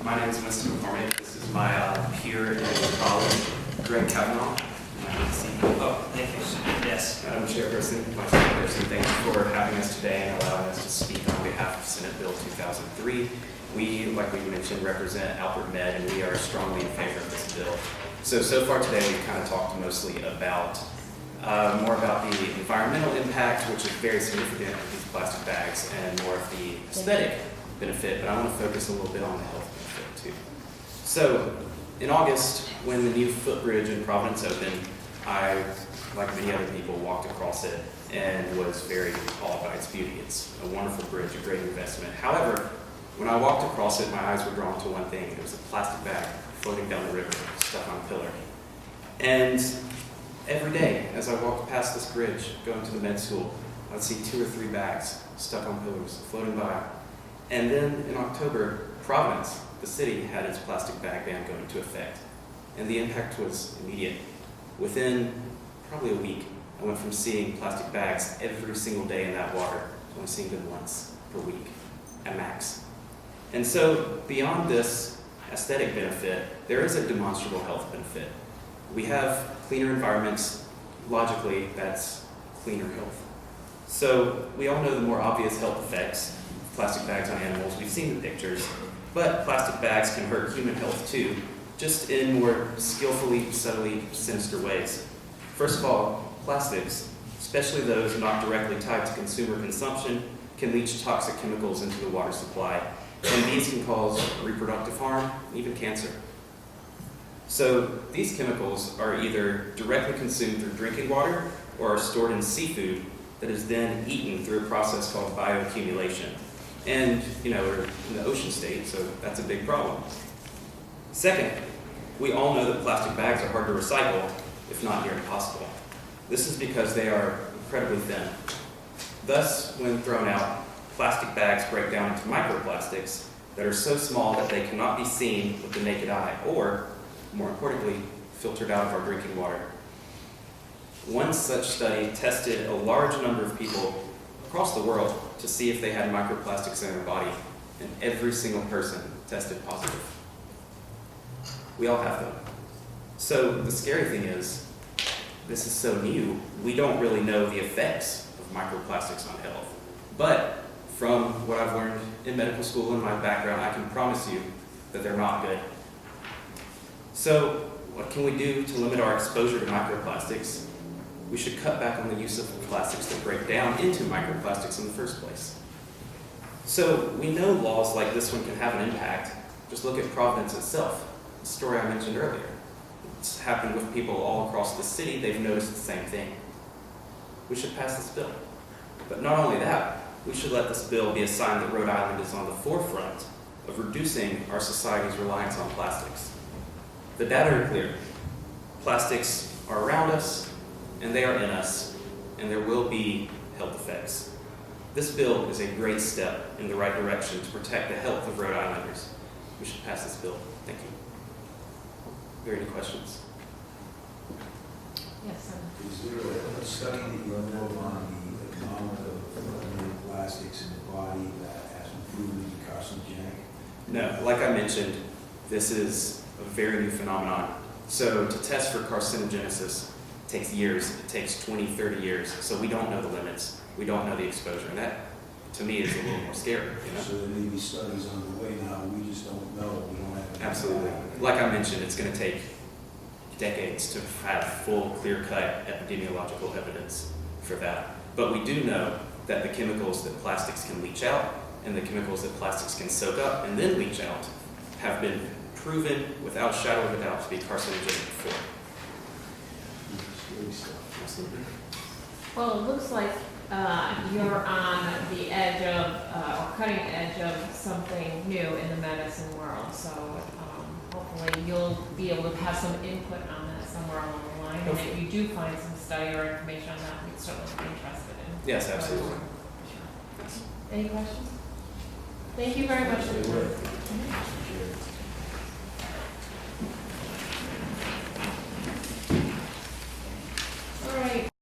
My name is Winston McCormick. This is my peer in college, Greg Cavanagh. Oh, thank you. Yes. Madam Chairperson, Vice Chairperson, thank you for having us today and allowing us to speak on behalf of Senate Bill 2003. We, like we mentioned, represent Alfred Med, and we are strongly in favor of this bill. So far today, we've kind of talked mostly about more about the environmental impact, which is very significant with these plastic bags, and more of the aesthetic benefit, but I want to focus a little bit on the health benefit too. So in August, when the new footbridge in Providence opened, I, like many other people, walked across it and was very awed by its beauty. It's a wonderful bridge, a great investment. However, when I walked across it, my eyes were drawn to one thing. It was a plastic bag floating down the river, stuck on a pillar. And every day, as I walked past this bridge, going to the med school, I'd see 2 or 3 bags stuck on pillars, floating by. And then in October, Providence, the city, had its plastic bag ban go into effect. And the impact was immediate. Within probably a week, I went from seeing plastic bags every single day in that water to only seeing them once per week at max. And so beyond this aesthetic benefit, there is a demonstrable health benefit. We have cleaner environments. Logically, that's cleaner health. So we all know the more obvious health effects of plastic bags on animals. We've seen the pictures, but plastic bags can hurt human health too, just in more skillfully, subtly sinister ways. First of all, plastics, especially those not directly tied to consumer consumption, can leach toxic chemicals into the water supply, and these can cause reproductive harm, even cancer. So these chemicals are either directly consumed through drinking water or are stored in seafood that is then eaten through a process called bioaccumulation. And, we're in the ocean state, so that's a big problem. Second, we all know that plastic bags are hard to recycle, if not near impossible. This is because they are incredibly thin. Thus, when thrown out, plastic bags break down into microplastics that are so small that they cannot be seen with the naked eye, or, more importantly, filtered out of our drinking water. One such study tested a large number of people across the world to see if they had microplastics in their body, and every single person tested positive. We all have them. So the scary thing is, this is so new, we don't really know the effects of microplastics on health. But from what I've learned in medical school and my background, I can promise you that they're not good. So what can we do to limit our exposure to microplastics? We should cut back on the use of plastics that break down into microplastics in the first place. So we know laws like this one can have an impact. Just look at Providence itself, the story I mentioned earlier. It's happened with people all across the city. They've noticed the same thing. We should pass this bill. But not only that, we should let this bill be a sign that Rhode Island is on the forefront of reducing our society's reliance on plastics. The data are clear. Plastics are around us, and they are in us, and there will be health effects. This bill is a great step in the right direction to protect the health of Rhode Islanders. We should pass this bill. Thank you. Are there any questions? Yes, sir. Is there a study that you know on the amount of plastics in the body that has been proven to be carcinogenic? No, like I mentioned, this is a very new phenomenon. So to test for carcinogenesis takes years. It takes 20, 30 years. So we don't know the limits. We don't know the exposure. And that, to me, is a little more scary. So there may be studies on the way now. We just don't know. We don't have. Absolutely. Like I mentioned, it's going to take decades to have full, clear-cut epidemiological evidence for that. But we do know that the chemicals that plastics can leach out and the chemicals that plastics can soak up and then leach out have been proven without shadow of a doubt to be carcinogenic before. Absolutely. Well, it looks like you're on the edge of, or cutting edge of something new in the medicine world. So hopefully you'll be able to have some input on that somewhere along the line. And if you do find some study or information on that, we'd certainly be interested in. Yes, absolutely. Sure. Any questions? Thank you very much for your work.